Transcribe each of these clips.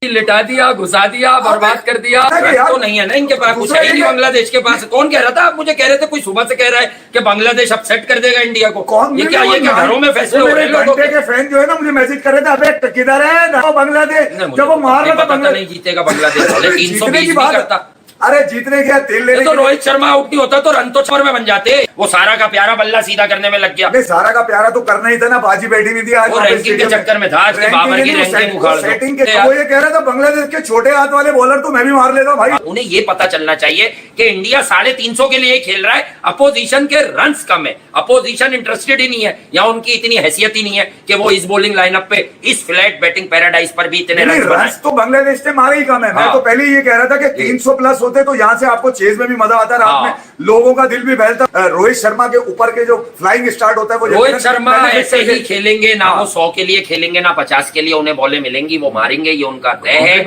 लिटा दिया, घुसा दिया, बर्बाद कर दिया। तो नहीं है ना इनके पास, कुछ है ही नहीं बांग्लादेश के पास। कौन कह रहा था? आप मुझे कह रहे थे, कोई सुबह से कह रहा है कि बांग्लादेश अपसेट कर देगा इंडिया को। कौन? ये क्या घरों में फैसले हो रहे हैं? लोगों के फैन जो है ना, मुझे मैसेज कर रहे थे, अबे किधर है बांग्लादेश, जब वो मार रहा था पता नहीं जीतेगा बांग्लादेश वाले। 320 की करता। अरे जीतने क्या तेल लेने तो रोहित शर्मा आउट नहीं होता तो रन तो छर में बन जाते। वो सारा का प्यारा बल्ला सीधा करने में लग गया। नहीं, सारा का प्यारा तो करना ही था ना, बाजी बैठी नहीं थी आज। वो रैंकिंग के चक्कर में था, आज के बाबर की रैंकिंग उखाड़ दो। सेटिंग के वो ये कह रहा था बांग्लादेश के छोटे हाथ वाले बॉलर तो मैं भी मार लेता भाई। उन्हें ये पता चलना चाहिए कि इंडिया 350 के लिए खेल रहा है, अपोजिशन के रन्स कम है, अपोजिशन इंटरेस्टेड ही नहीं है, या उनकी इतनी हैसियत ही नहीं है कि वो इस बॉलिंग लाइनअप पे, इस फ्लैट बैटिंग पैराडाइज पर भी इतने रन तो बांग्लादेश ने मारे ही कम है। मैं तो पहले ये कह रहा था कि 300 प्लस होते तो यहाँ से आपको चेज में भी मजा आता, रात में लोगों का दिल भी बहलता। रोहित शर्मा के ऊपर के जो फ्लाइंग स्टार्ट होता है वो रोहित शर्मा ऐसे ही खेलेंगे ना, वो 100 के लिए खेलेंगे ना 50 के लिए उन्हें बॉलें मिलेंगे, वो मारेंगे, ये उनका तय है।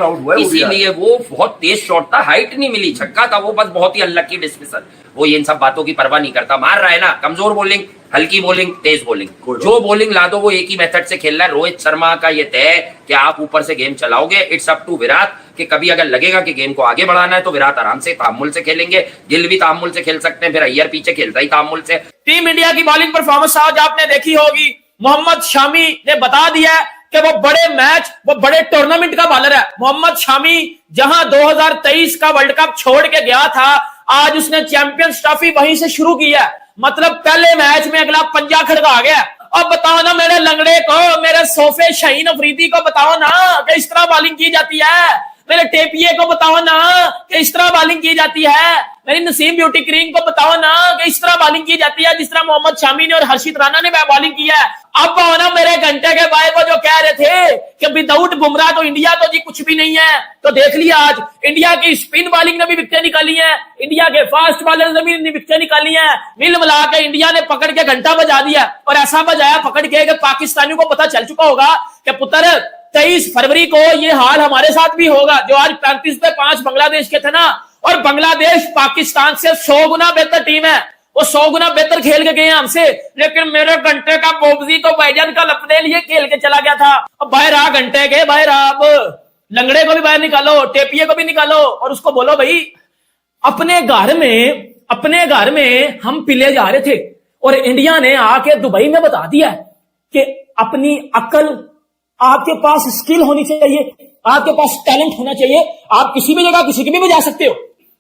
इसीलिए वो बहुत तेज शॉट था, हाइट नहीं मिली, छक्का था वो, बस बहुत ही अनलकी डिस्मिसल। वो इन सब बातों की परवाह नहीं करता, मार रहा है ना, कमजोर बॉलिंग, हल्की बॉलिंग, तेज बॉलिंग, जो बॉलिंग ला दो वो एक ही मेथड से खेल रहा है। रोहित शर्मा का ये तय है कि आप ऊपर से गेम चलाओगे। इट्स अप टू विराट कि कभी अगर लगेगा कि गेम को आगे बढ़ाना है तो विराट आराम से तामुल से खेलेंगे, गिल भी तामुल से खेल सकते हैं, फिर अय्यर पीछे खेलता ही तामुल से। टीम इंडिया की बॉलिंग परफॉर्मेंस आज आपने देखी होगी। मोहम्मद शामी ने बता दिया कि वो बड़े मैच, वो बड़े टूर्नामेंट का बॉलर है। मोहम्मद शामी जहां 2023 का वर्ल्ड कप छोड़ के गया था, आज उसने चैंपियंस ट्रॉफी वहीं से शुरू की है। मतलब पहले मैच में अगला पंजा खड़का गया। अब बताओ ना मेरे लंगड़े को, मेरे सोफे शाहीन अफरीदी को बताओ ना कि इस तरह बॉलिंग की जाती है। मेरे टेपिए को बताओ ना कि इस तरह बॉलिंग की जाती है। मेरी नसीम ब्यूटी क्रीम को बताओ ना कि इस तरह बॉलिंग की जाती है जिस तरह मोहम्मद शामी ने और हर्षित राणा ने बॉलिंग की है। अब आओ ना मेरे घंटे के भाई को जो कह रहे थे कि विदाउट बुमराह तो इंडिया तो जी कुछ भी नहीं है, तो देख लिया आज इंडिया की स्पिन बॉलिंग ने भी विकेटें निकाली हैं, इंडिया के फास्ट बॉलर ने भी विकेटें निकाली हैं। मिल मिला के इंडिया ने पकड़ के घंटा बजा दिया, और ऐसा बजाया पकड़ के कि पाकिस्तानियों को पता चल चुका होगा कि पुत्र 23 फरवरी को ये हाल हमारे साथ भी होगा। जो आज 35 पे 5 बांग्लादेश के थे ना, और बांग्लादेश पाकिस्तान से 100 गुना बेहतर टीम है, वो 100 गुना बेहतर खेल के गए हैं हमसे। लेकिन मेरे घंटे का बोबजी तो भाईजान कल अपने लिए खेल के चला गया था। अब बाहर आ घंटे के, बाहर आप लंगड़े को भी बाहर निकालो, टेपिए को भी निकालो, और उसको बोलो भाई अपने घर में हम पिले जा रहे थे और इंडिया ने आके दुबई में बता दिया कि अपनी अकल, आपके पास स्किल होनी चाहिए, आपके पास टैलेंट होना चाहिए, आप किसी भी जगह किसी की भी बजा सकते हो।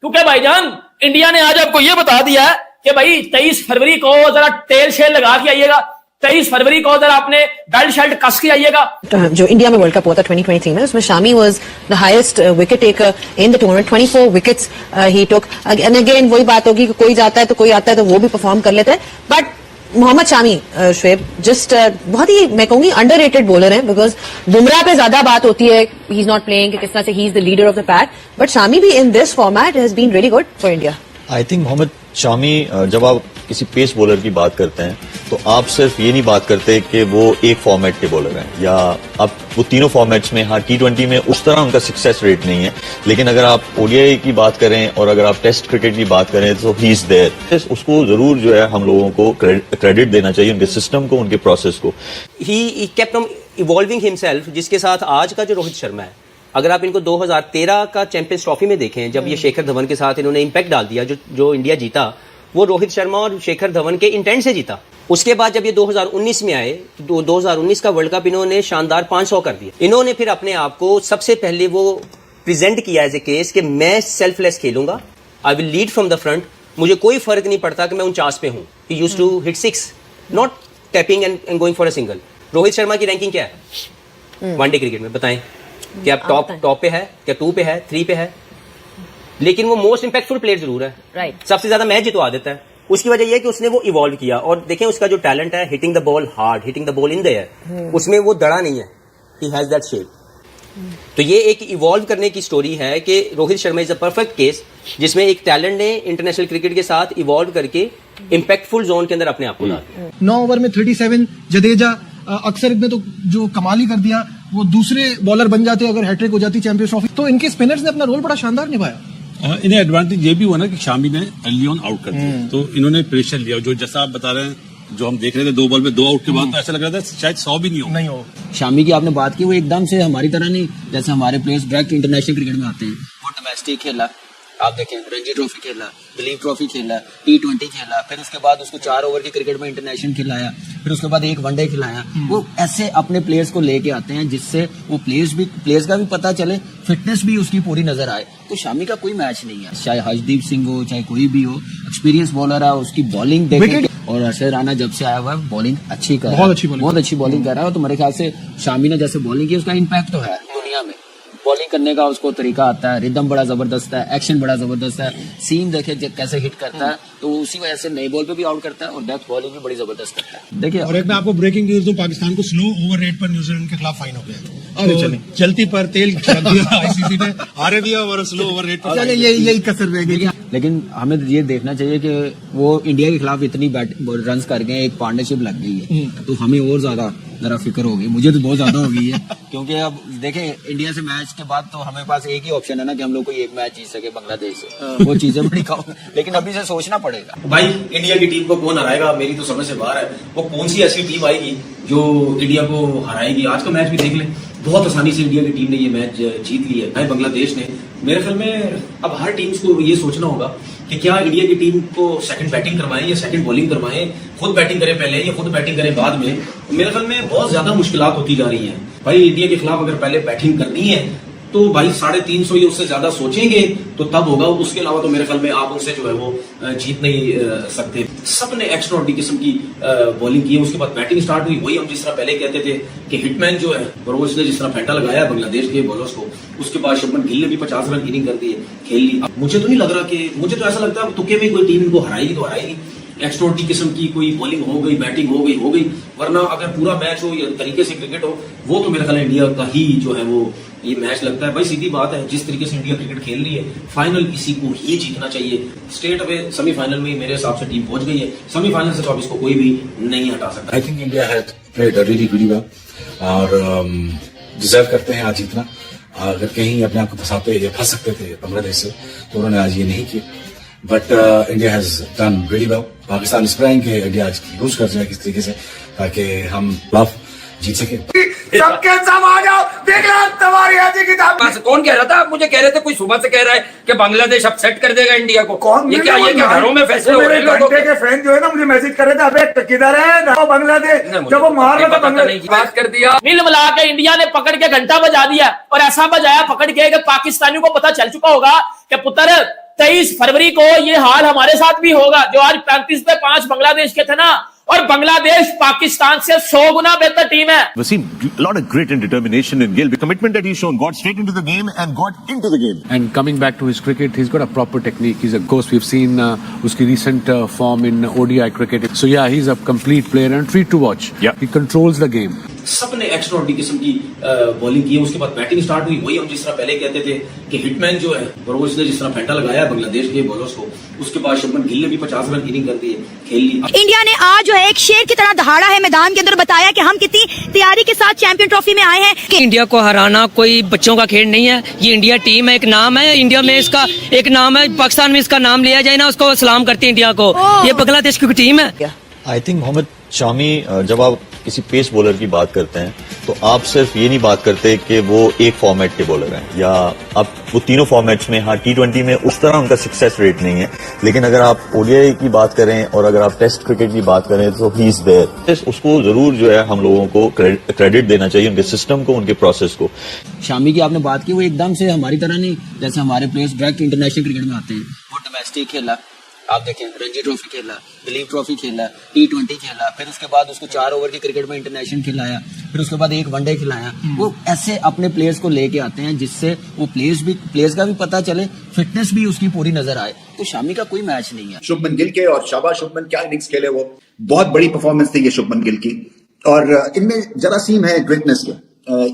क्योंकि भाईजान इंडिया ने आज आपको यह बता दिया कि भाई 23 फरवरी को जरा तेल शेल लगा के आइएगा, 23 फरवरी को जरा आपने बेल्ट शर्ट कस के आइएगा। जो इंडिया में वर्ल्ड कप हुआ था 2023 में, उसमें Shami was the highest wicket taker in the tournament, 24 wickets he took. And again वही बात होगी कि कोई जाता है तो कोई आता है तो वो भी परफॉर्म कर लेता है। बट मोहम्मद शामी शुएब जस्ट बहुत ही, मैं कहूंगी, अंडररेटेड बॉलर है, बिकॉज बुमराह पे ज्यादा बात होती है, ही इज नॉट प्लेइंग, किस तरह से ही is the leader of the pack, but Shami भी in this format has been really good for India. I think Mohammed Shami, जब आप किसी पेस बॉलर की बात करते हैं तो आप सिर्फ ये नहीं बात करते कि वो एक फॉर्मेट के बॉलर हैं, या आप वो तीनों फॉर्मेट्स में, हाँ T20 में उस तरह उनका सक्सेस रेट नहीं है, लेकिन अगर आप ODI की बात करें और अगर आप टेस्ट क्रिकेट की बात करें तो ही इज देयर। उसको जरूर जो है हम लोगों को क्रेडिट देना चाहिए, उनके सिस्टम को, उनके प्रोसेस को। He kept on evolving himself, जिसके साथ आज का जो रोहित शर्मा है, अगर आप इनको 2013 का चैंपियंस ट्रॉफी में देखें, जब ये शेखर धवन के साथ इन्होंने इंपैक्ट डाल दिया, जो इंडिया जीता वो रोहित शर्मा और शेखर धवन के इंटेंट से जीता। उसके बाद जब ये 2019 में आए तो 2019 का वर्ल्ड कप इन्होंने शानदार 500 कर दिया। इन्होंने फिर अपने आप को सबसे पहले वो प्रेजेंट किया एज ए केस कि मैं सेल्फलेस खेलूंगा, I will lead from the front, मुझे कोई फर्क नहीं पड़ता कि मैं 49 पे हूँ। He used to hit 6, not tapping and going for a single. Rohit Sharma की रैंकिंग क्या है वनडे क्रिकेट में, बताएं? क्या टॉप पे है, क्या 2 पे है, 3 पे है? लेकिन वो मोस्ट इंपैक्टफुल प्लेयर जरूर है, राइट। सबसे ज्यादा मैच जितवा देता है। उसकी वजह यह है कि उसने वो इवॉल्व किया, और देखें उसका जो टैलेंट है, hitting the ball hard, hitting the ball in the air, उसमें वो दड़ा नहीं है, ही हैज दैट शेप। तो ये एक इवॉल्व करने की स्टोरी है कि Rohit Sharma is a perfect case, जिसमें एक टैलेंट ने इंटरनेशनल क्रिकेट के साथ इवॉल्व करके इंपैक्टफुल जोन के अंदर अपने आप को ला दिया। 9 ओवर में 37, जडेजा अक्सर ने तो जो कमाल ही कर दिया, वो दूसरे बॉलर बन जाते अगर हैट्रिक हो जाती चैंपियंस ट्रॉफी। तो इनके स्पिनर्स ने अपना रोल बड़ा शानदार निभाया। इन्हें एडवांटेज ये भी हुआ ना कि शामी ने अर्ली ऑन आउट कर दिया, तो इन्होंने प्रेशर लिया। जो जैसा आप बता रहे हैं जो हम देख रहे थे 2 बॉल में 2 आउट के बाद तो ऐसा लग रहा था शायद 100 भी नहीं हो। शामी की आपने बात की, वो एकदम से हमारी तरह नहीं, जैसे हमारे प्लेयर्स डायरेक्ट इंटरनेशनल क्रिकेट में आते हैं। वो डोमेस्टिक खेला, आप देखें रणजी ट्रॉफी खेला, दिलीप ट्रॉफी खेला, T20 खेला, फिर उसके बाद उसको 4 ओवर के क्रिकेट में इंटरनेशनल खिलाया, फिर उसके बाद 1 वनडे खिलाया। वो ऐसे अपने प्लेयर्स को लेके आते हैं जिससे वो प्लेयर्स का भी पता चले, फिटनेस भी उसकी पूरी नजर आए। तो शामी का कोई मैच नहीं है, चाहे हर्षदीप सिंह हो चाहे कोई भी हो, एक्सपीरियंस बॉलर है, उसकी बॉलिंग देखें। और अरशद राना जब से आया हुआ है बॉलिंग अच्छी कर रहा है, बहुत अच्छी बॉलिंग कर रहा है। तो मेरे ख्याल से शामी ने जैसे बॉलिंग की उसका इम्पैक्ट तो है दुनिया में, बॉलिंग करने का उसको तरीका आता है, रिदम बड़ा जबरदस्त है, एक्शन बड़ा जबरदस्त है, सीम देखे कैसे हिट करता है, तो उसी वजह से नई बॉल पे भी आउट करता है और डेथ बॉलिंग भी बड़ी जबरदस्त करता है। देखिए, और एक मैं आपको ब्रेकिंग न्यूज दूं, पाकिस्तान को स्लो ओवर रेट पर न्यूजीलैंड के खिलाफ फाइन हो गया। अरे चले चलती पर तेल छिड़क दिया आईसीसी ने, हारे दिया और स्लो ओवर रेट पर। चले यही कसर रह गई। लेकिन हमें ये देखना चाहिए कि वो इंडिया के खिलाफ इतनी रन कर गए, एक पार्टनरशिप लग गई है, तो हमें और ज्यादा जरा फिक्र हो गई, मुझे तो बहुत ज्यादा हो गई है। क्योंकि अब देखें इंडिया से मैच के बाद तो हमें पास एक ही ऑप्शन है ना कि हम लोग कोई एक मैच जीत सके बांग्लादेश से, वो चीजें बड़ी कम, लेकिन अभी से सोचना पड़ेगा। भाई इंडिया की टीम को कौन हराएगा मेरी तो समझ से बाहर है। वो कौन सी ऐसी टीम आएगी जो इंडिया को हराएगी? आज का मैच भी देख लें, बहुत आसानी से इंडिया की टीम ने ये मैच जीत लिया है बांग्लादेश ने। मेरे ख्याल में अब हर टीम्स को ये सोचना होगा कि क्या इंडिया की टीम को सेकंड बैटिंग करवाएं या सेकंड बॉलिंग करवाएं, खुद बैटिंग करें पहले या खुद बैटिंग करें बाद में। मेरे ख्याल में बहुत ज्यादा मुश्किलात होती जा रही हैं। भाई इंडिया के खिलाफ अगर पहले बैटिंग करनी है तो भाई 350 या उससे ज्यादा सोचेंगे तो तब होगा, उसके अलावा तो मेरे ख्याल में आप उनसे जो है वो जीत नहीं सकते। सबने एक्स्ट्रा ऑर्डिनरी किस्म की बॉलिंग की है, उसके बाद बैटिंग स्टार्ट हुई। वही हम जिस तरह पहले कहते थे कि हिटमैन जो है रोज ने जिस तरह फेंटा लगाया बांग्लादेश के बॉलर्स को, उसके बाद शुभमन गिल ने भी 50 रन इनिंग कर दी, खेल ली। मुझे तो नहीं लग रहा कि, मुझे तो ऐसा लगता है तुक्के में कोई टीम इनको हराएगी तो हराएगी। एक्स्ट्राऑर्डिनरी किस्म की कोई बॉलिंग हो गई, बैटिंग हो गई, वरना अगर पूरा मैच हो या तरीके से क्रिकेट हो, वो तो मेरे ख्याल इंडिया का ही जो है वो ये मैच लगता है। भाई सीधी बात है, जिस तरीके से इंडिया क्रिकेट खेल रही है, फाइनल इसी को ही जीतना चाहिए। स्ट्रेट अवे सेमीफाइनल में मेरे हिसाब से टीम पहुंच गई है, सेमीफाइनल से तो अब इसको कोई भी नहीं हटा सकता। I think India had played really well और डिजर्व करते हैं आज जीतना। अगर कहीं अपने आप को फंसाते या फंस सकते थे बांग्लादेश से, तो उन्होंने आज ये नहीं किया। But India has done very well. Pakistan इस प्राइम के इंडिया आज यूज कर जाए किस तरीके से, ताकि हम लव जीत सके। सबके सब आ जाओ, देख लो तुम्हारी ऐसी किताब। कौन कह रहा था? आप मुझे कह रहे थे कोई सुबह से कह रहा है कि बांग्लादेश अपसेट कर देगा इंडिया को। कौन? ये क्या घरों में फैसले हो रहे हैं? घंटे के फैन जो है ना मुझे मैसेज कर रहे थे, अबे किधर है बांग्लादेश, जब वो मार रहा था बांग्लादेश बात कर दिया। मिल मिला के इंडिया ने पकड़ के घंटा बजा दिया, और ऐसा बजाया पकड़ के कि पाकिस्तानियों को पता चल चुका होगा कि पुत्र 23 फरवरी को ये हाल हमारे साथ भी होगा। जो आज 35 पे 5 बांग्लादेश के थे ना, और बांग्लादेश पाकिस्तान से 100 गुना बेहतर टीम है। We've seen a lot of grit and determination in Gill. The commitment that he's shown, got straight into the game and got into the game. And coming back to his cricket, he's got a proper technique. Of course, we've seen uski recent form in ODI cricket. So yeah, he's a complete player and a treat to watch. Yeah. He controls the game. सबने extraordinary किस्म की bowling की है, उसके बाद batting start हुई। वही हम जिस तरह पहले कहते थे कि हिटमैन जो है रोज ने जिस तरह फेंटा लगाया बांग्लादेश के बॉलर्स को, उसके बाद शुभमन गिल ने भी 50 रन इनिंग कर दी, खेल ली। इंडिया ने आज जो है एक शेर की तरह दहाड़ा है मैदान के अंदर, बताया कि हम कितनी तैयारी के साथ चैंपियन ट्रॉफी में आए हैं। इंडिया को हराना कोई बच्चों का खेल नहीं है, ये इंडिया टीम है, एक नाम है इंडिया में, इसका एक नाम है। पाकिस्तान में इसका नाम लिया जाए ना, उसको सलाम करते हैं इंडिया को। ये बांग्लादेश की टीम है। आई थिंक मोहम्मद शामी, जब आप किसी पेस बॉलर की बात करते हैं तो आप सिर्फ ये नहीं बात करते कि वो एक फॉर्मेट के बॉलर हैं, या आप वो तीनों फॉर्मेट्स में, हाँ T20 में उस तरह उनका सक्सेस रेट नहीं है, लेकिन अगर आप ODI की बात करें और अगर आप टेस्ट क्रिकेट की बात करें तो ही इज देयर। उसको जरूर जो है हम लोगों को क्रेडिट देना चाहिए, उनके सिस्टम को, उनके प्रोसेस को। शामी की आपने बात की, वो एकदम से हमारी तरह नहीं, जैसे हमारे प्लेयर्स डायरेक्ट इंटरनेशनल क्रिकेट में आते हैं। वो डोमेस्टिक खेला, आप देखें रणजी ट्रॉफी खेला, दिलीप ट्रॉफी खेला, T20 खेला, फिर उसके बाद उसको 4 ओवर के क्रिकेट में इंटरनेशनल खिलाया, फिर उसके बाद 1 वनडे खिलाया। वो ऐसे अपने प्लेयर्स को लेके आते हैं जिससे वो प्लेयर्स का भी पता चले, फिटनेस भी उसकी पूरी नजर आए। तो शामी का कोई मैच नहीं है। शुभमन गिल के, और शाबाश शुभमन, क्या इनिंग्स खेले वो, बहुत बड़ी परफॉर्मेंस थी ये शुभमन गिल की। और इनमें जरासीम है ग्रेटनेस के,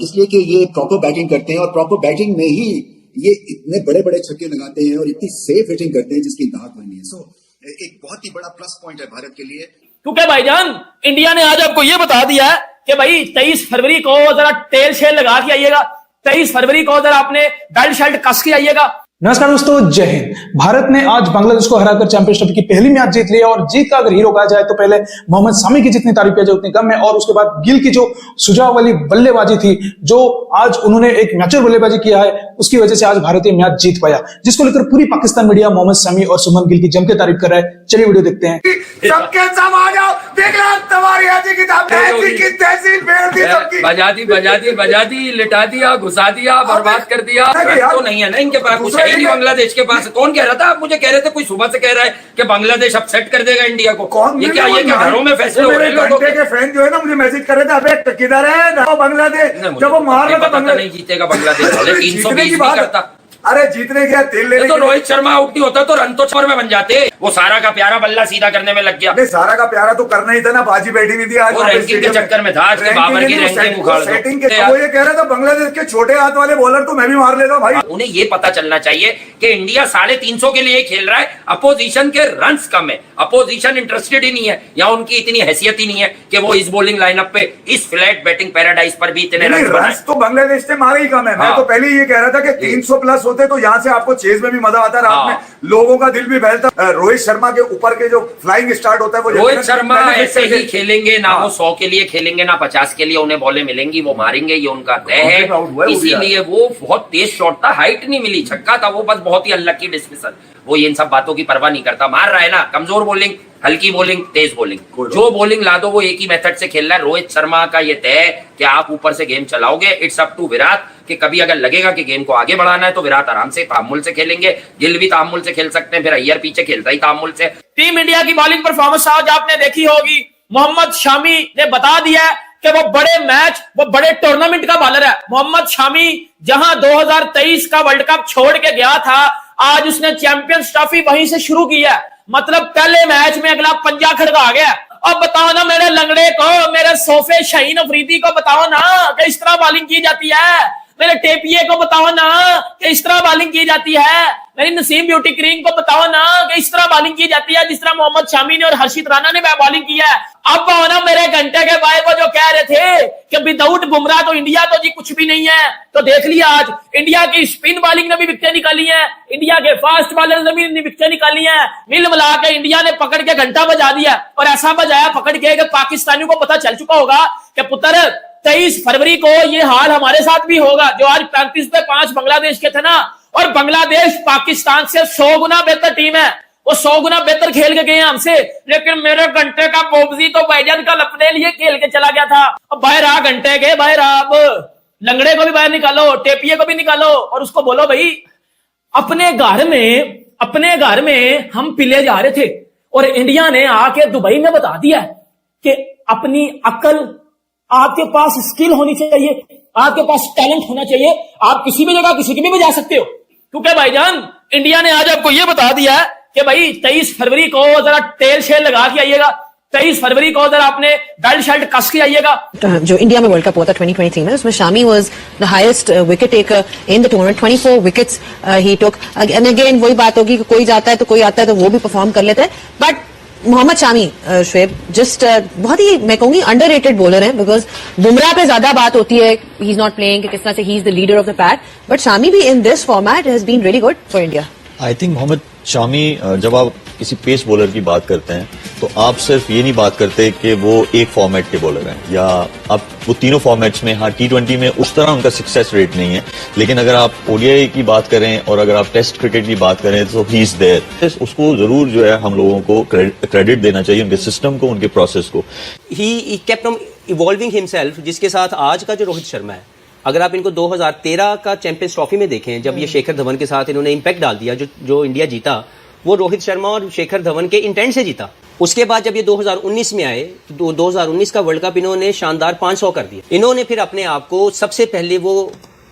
इसलिए कि ये प्रॉपर बैटिंग करते हैं और प्रॉपर बैटिंग में ही ये इतने बड़े बड़े छक्के लगाते हैं और इतनी सेफ हिटिंग करते हैं जिसकी इंतहा कोई नहीं है। सो एक बहुत ही बड़ा प्लस पॉइंट है भारत के लिए। क्योंकि भाईजान इंडिया ने आज आपको ये बता दिया है कि भाई 23 फरवरी को जरा टेल शेल लगा के आइएगा, 23 फरवरी को जरा अपने बेल्ट शर्ट कस के आइएगा। नमस्कार दोस्तों, जय हिंद। भारत ने आज बांग्लादेश को हराकर चैंपियंस ट्रॉफी की पहली मैच जीत लिया और जीत का अगर हीरो कहा जाए तो पहले मोहम्मद शामी की जितनी तारीफ किया जाए उतनी कम है। और उसके बाद गिल की जो सुझाव वाली बल्लेबाजी थी, जो आज उन्होंने एक मैचर बल्लेबाजी किया है, उसकी वजह से आज भारतीय मैच जीत पाया, जिसको लेकर पूरी पाकिस्तान मीडिया मोहम्मद शामी और शुभमन गिल की जम के तारीफ कर रहा है। चलिए वीडियो देखते हैं। सबके सब आ जाओ, देख लो तुम्हारी ऐसी किताब ऐसी की तैसी फेर दी सबकी, बजा दी, लिटा दिया, घुसा दिया, बर्बाद कर दिया। तो नहीं है ना इनके पास, कुछ है ही नहीं बांग्लादेश के पास। कौन कह रहा था? आप मुझे कह रहे थे, कोई सुबह से कह रहा है कि बांग्लादेश अपसेट कर देगा इंडिया को। कौन? ये क्या घरों में फैसले हो रहे हैं? लोगों के फैन जो है ना मुझे मैसेज कर रहे थे, अबे किधर है बांग्लादेश, जब वो मार रहा था बांग्लादेश नहीं जीतेगा बांग्लादेश। 320 नहीं करता। अरे जीतने क्या तेल लेने तो रोहित शर्मा आउट नहीं होता तो रन तो छर में बन जाते। वो सारा का प्यारा बल्ला सीधा करने में लग गया। नहीं, सारा का प्यारा तो करना ही था ना, बाजी बैठी नहीं थी आज। वो रैंकिंग के चक्कर में था, आज के बाबर की रैंकिंग उखाड़ दो। वो ये कह रहा था बांग्लादेश के छोटे हाथ वाले बॉलर तो मैं भी मार लेता हूं भाई। उन्हें ये पता चलना चाहिए कि इंडिया 350 के लिए खेल रहा है, अपोजिशन के रन्स कम है, अपोजिशन इंटरेस्टेड ही नहीं है, या उनकी इतनी हैसियत ही नहीं है कि वो इस बॉलिंग लाइनअप पे, इस फ्लैट बैटिंग पैराडाइज पर भी इतने रन्स तो बांग्लादेश से मारे ही कम है। मैं तो पहले ये कह रहा था कि 300 प्लस होते तो यहाँ से आपको चेज में भी मजा आता, रात में लोगों का दिल भी बहलता। रोहित शर्मा के ऊपर के जो फ्लाइंग स्टार्ट होता है वो रोहित शर्मा ऐसे ही खेलेंगे ना, वो 100 के लिए खेलेंगे ना 50 के लिए उन्हें बॉलें मिलेंगी, वो मारेंगे, ये उनका तय है। इसीलिए वो बहुत तेज शॉट था, हाइट नहीं मिली, छक्का था वो, बस बहुत ही अनलकी डिस्मिसल। वो इन सब बातों की परवाह नहीं करता, मार रहा है ना, कमजोर बॉलिंग, हल्की बॉलिंग, तेज बॉलिंग, जो बॉलिंग ला दो वो एक ही मेथड से खेल रहा है। रोहित शर्मा का ये तय है कि आप ऊपर से गेम चलाओगे। इट्स अप टू विराट कि कभी अगर लगेगा कि गेम को आगे बढ़ाना है तो विराट आराम से तामुल से खेलेंगे, गिल भी तामुल से खेल सकते हैं, फिर अय्यर पीछे खेलता ही तामुल से। टीम इंडिया की बॉलिंग परफॉर्मेंस आज आपने देखी होगी। मोहम्मद शामी ने बता दिया है कि वो बड़े मैच, वो बड़े टूर्नामेंट का बॉलर है। मोहम्मद शामी जहां 2023 का वर्ल्ड कप छोड़ के गया था, आज उसने चैंपियंस ट्रॉफी वहीं से शुरू की है। मतलब पहले मैच में अगला पंजा खड़का गया। अब बताओ ना मेरे लंगड़े को, मेरे सोफे शाहीन अफरीदी को बताओ ना कि इस तरह बॉलिंग की जाती है। मेरे टेपिए को बताओ ना कि इस तरह बॉलिंग की जाती है। मेरी नसीम ब्यूटी क्रीम को बताओ ना कि इस तरह बॉलिंग की जाती है जिस तरह मोहम्मद शामी ने और हर्षित राणा ने बॉलिंग की है। अब आओ ना मेरे घंटे के भाई को जो कह रहे थे कि विदाउट बुमराह तो इंडिया तो जी कुछ भी नहीं है, तो देख लिया आज इंडिया की स्पिन बॉलिंग ने भी विकेटें निकाली है, इंडिया के फास्ट बॉलर ने भी विकेटें निकाली है। मिल मिला के इंडिया ने पकड़ के घंटा बजा दिया, और ऐसा बजाया पकड़ के कि पाकिस्तानियों को पता चल चुका होगा कि पुत्र 23 फरवरी को ये हाल हमारे साथ भी होगा। जो आज 35 पे 5 बांग्लादेश के थे ना, और बांग्लादेश पाकिस्तान से 100 गुना बेहतर टीम है, वो 100 गुना बेहतर खेल के गए हैं हमसे। लेकिन मेरे घंटे का बोबजी तो भाईजान कल अपने लिए खेल के चला गया था। अब बाहर आ घंटे के, बाहर आप लंगड़े को भी बाहर निकालो, टेपिए को भी निकालो, और उसको बोलो भाई अपने घर में हम पिले जा रहे थे और इंडिया ने आके दुबई में बता दिया कि अपनी अकल, आपके पास स्किल होनी चाहिए, आपके पास टैलेंट होना चाहिए, आप किसी भी जगह किसी की भी बजा सकते हो। क्योंकि भाईजान इंडिया ने आज आपको यह बता दिया है कि भाई 23 फरवरी को जरा तेल शेल लगा के आइएगा, 23 फरवरी को जरा आपने बेल्ट शर्ट कस के आइएगा। जो इंडिया में वर्ल्ड कप हुआ था 2023 में, उसमें Shami was the highest wicket taker in the tournament, 24 wickets he took. And again वही बात होगी कि कोई जाता है तो कोई आता है, तो वो भी परफॉर्म कर लेते हैं। बट मोहम्मद शामी शुएब जस्ट बहुत ही, मैं कहूंगी, अंडररेटेड बॉलर है, बिकॉज बुमराह पे ज्यादा बात होती है, ही इज नॉट प्लेइंग, किस तरह से ही is the leader of the pack, but Shami भी in this format has been really good for India. I think Mohammed Shami, जब आप किसी पेस बॉलर की बात करते हैं तो आप सिर्फ ये नहीं बात करते कि वो एक फॉर्मेट के बॉलर हैं, या आप वो तीनों फॉर्मेट्स में, हाँ T20 में उस तरह उनका सक्सेस रेट नहीं है, लेकिन अगर आप ODI की बात करें और अगर आप टेस्ट क्रिकेट की बात करें तो ही इज देयर। उसको जरूर जो है हम लोगों को क्रेडिट देना चाहिए, उनके सिस्टम को, उनके प्रोसेस को। He kept on evolving himself, जिसके साथ आज का जो रोहित शर्मा है, अगर आप इनको 2013 का चैंपियंस ट्रॉफी में देखें, जब ये शेखर धवन के साथ इन्होंने इंपैक्ट डाल दिया, जो इंडिया जीता वो रोहित शर्मा और शेखर धवन के इंटेंट से जीता। उसके बाद जब ये 2019 में आए तो 2019 का वर्ल्ड कप इन्होंने शानदार 500 कर दिया। इन्होंने फिर अपने आप को सबसे पहले वो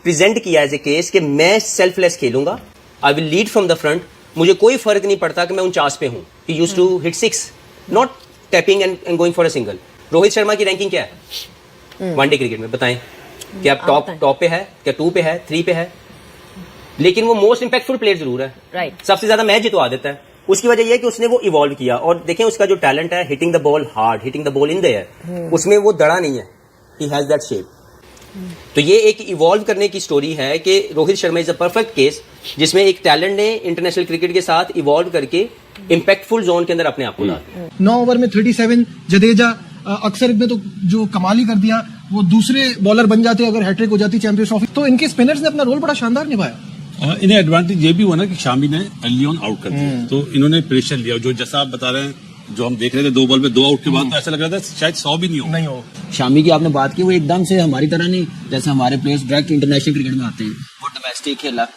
प्रेजेंट किया एज ए केस कि मैं सेल्फलेस खेलूंगा, I will lead from the front, मुझे कोई फर्क नहीं पड़ता कि मैं 49 पे हूं। He used to hit 6, not tapping and going for a single. Rohit Sharma की रैंकिंग क्या है वनडे क्रिकेट में, बताएं? क्या टॉप पे है, क्या 2 पे है, 3 पे है? लेकिन वो मोस्ट इंपैक्टफुल प्लेयर जरूर है, राइट। सबसे ज्यादा मैच जितवा देता है। उसकी वजह यह है कि उसने वो इवॉल्व किया, और देखें उसका जो टैलेंट है, hitting the ball hard, hitting the ball in the air, उसमें वो दड़ा नहीं है, ही हैज दैट शेप। तो ये एक इवॉल्व करने की स्टोरी है कि Rohit Sharma is a perfect case जिसमें एक टैलेंट ने इंटरनेशनल क्रिकेट के साथ इवॉल्व करके इम्पैक्टफुल जोन के अंदर अपने आप को डाला। 9 ओवर में 37 जडेजा अक्सर में तो जो कमाल ही कर दिया, वो दूसरे बॉलर बन जाते अगर हैट्रिक हो जाती चैंपियंस ट्रॉफी। तो इनके स्पिनर्स ने अपना रोल बड़ा शानदार निभाया। इन्हें एडवांटेज ये भी हुआ ना कि शामी ने अर्ली ऑन आउट कर दिया, तो इन्होंने प्रेशर लिया। जो जैसा आप बता रहे हैं, जो हम देख रहे थे 2 बॉल पे 2 आउट के बाद तो ऐसा लग रहा था शायद 100 भी नहीं हो। शामी की आपने बात की, वो एकदम से हमारी तरह नहीं, जैसे हमारे प्लेयर्स डायरेक्ट इंटरनेशनल क्रिकेट में आते हैं। वो डोमेस्टिक खेला,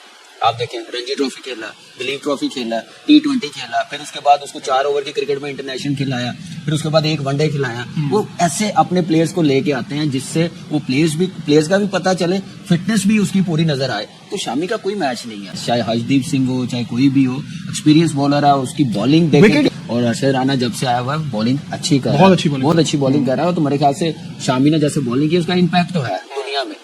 आप देखें रणजी ट्रॉफी खेला, दिलीप ट्रॉफी खेला, T20 खेला, फिर उसके बाद उसको 4 ओवर की क्रिकेट में इंटरनेशनल खिलाया, फिर उसके बाद 1 वनडे खिलाया। वो ऐसे अपने प्लेयर्स को लेके आते हैं जिससे वो प्लेयर्स का भी पता चले, फिटनेस भी उसकी पूरी नजर आए। तो शामी का कोई मैच नहीं है, चाहे हर्षदीप सिंह हो चाहे कोई भी हो, एक्सपीरियंस बॉलर है, उसकी बॉलिंग देखें। और अरशद राना जब से आया हुआ है बॉलिंग अच्छी कर रहा है, बहुत अच्छी बॉलिंग कर रहा है। तो मेरे ख्याल से शामी ने जैसे बॉलिंग की उसका इम्पैक्ट तो है दुनिया में।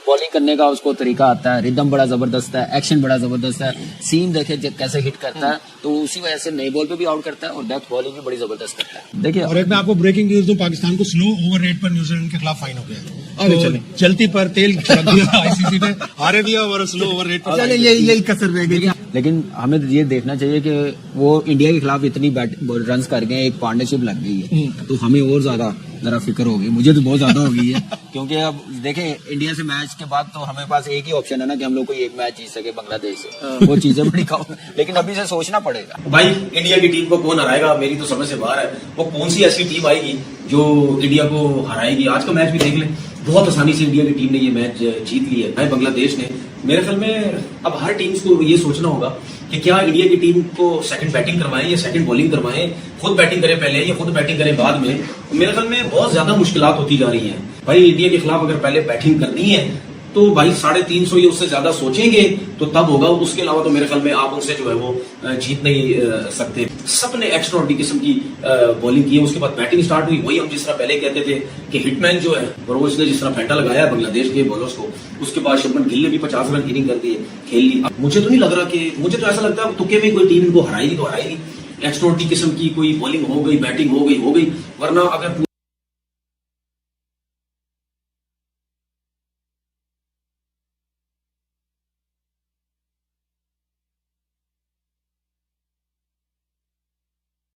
बॉलिंग करने का उसको तरीका आता है, रिदम बड़ा जबरदस्त है, एक्शन बड़ा जबरदस्त है, सीम देखे कैसे हिट करता है, तो उसी वजह से नई बॉल पे भी आउट करता है और डेथ बॉलिंग भी बड़ी जबरदस्त करता है। देखिए, और एक मैं आपको ब्रेकिंग न्यूज दूं, पाकिस्तान को स्लो ओवर रेट पर न्यूजीलैंड के खिलाफ फाइन हो गया। तो चलती पर तेल छिड़क दिया आईसीसी ने, हारे दिया और स्लो ओवर रेट पर। चलिए यही कसर रह गई। लेकिन हमें ये देखना चाहिए कि वो इंडिया के खिलाफ इतनी रन कर गए, एक पार्टनरशिप लग गई है, तो हमें और ज्यादा जरा फिक्र हो गई, मुझे तो बहुत ज्यादा हो गई है। क्योंकि अब देखें इंडिया से मैच के बाद तो हमें पास एक ही ऑप्शन है ना कि हम लोग कोई एक मैच जीत सके बांग्लादेश से, वो चीजें बड़ी कम, लेकिन अभी से सोचना पड़ेगा। भाई इंडिया की टीम को कौन हराएगा, मेरी तो समझ से बाहर है। वो कौन सी ऐसी टीम आएगी जो इंडिया को हराएगी? आज का मैच भी देख लें, बहुत आसानी से इंडिया की टीम ने ये मैच जीत लिया है बांग्लादेश ने। मेरे ख्याल में अब हर टीम्स को ये सोचना होगा कि क्या इंडिया की टीम को सेकंड बैटिंग करवाएं या सेकंड बॉलिंग करवाएं, खुद बैटिंग करें पहले या खुद बैटिंग करें बाद में। मेरे ख्याल में बहुत ज्यादा मुश्किलात होती जा रही हैं। भाई इंडिया के खिलाफ अगर पहले बैटिंग करनी है तो भाई 350 या उससे ज्यादा सोचेंगे तो तब होगा, उसके अलावा तो मेरे ख्याल में आप उनसे जो है वो जीत नहीं सकते। सबने एक्स्ट्राऑर्डिनरी किस्म की बॉलिंग की है, उसके बाद बैटिंग स्टार्ट हुई। वही हम जिस तरह पहले कहते थे कि हिटमैन जो है वो इसने जिस तरह फेंटा लगाया बांग्लादेश के बॉलर्स को, उसके बाद शुभमन गिल ने भी 50 रन इनिंग कर दी, खेल ली। मुझे तो नहीं लग रहा कि, मुझे तो ऐसा लगता है तुक्के में कोई टीम इनको हराएगी तो हराएगी। एक्स्ट्राऑर्डिनरी किस्म की कोई बॉलिंग हो गई, बैटिंग हो गई, वरना अगर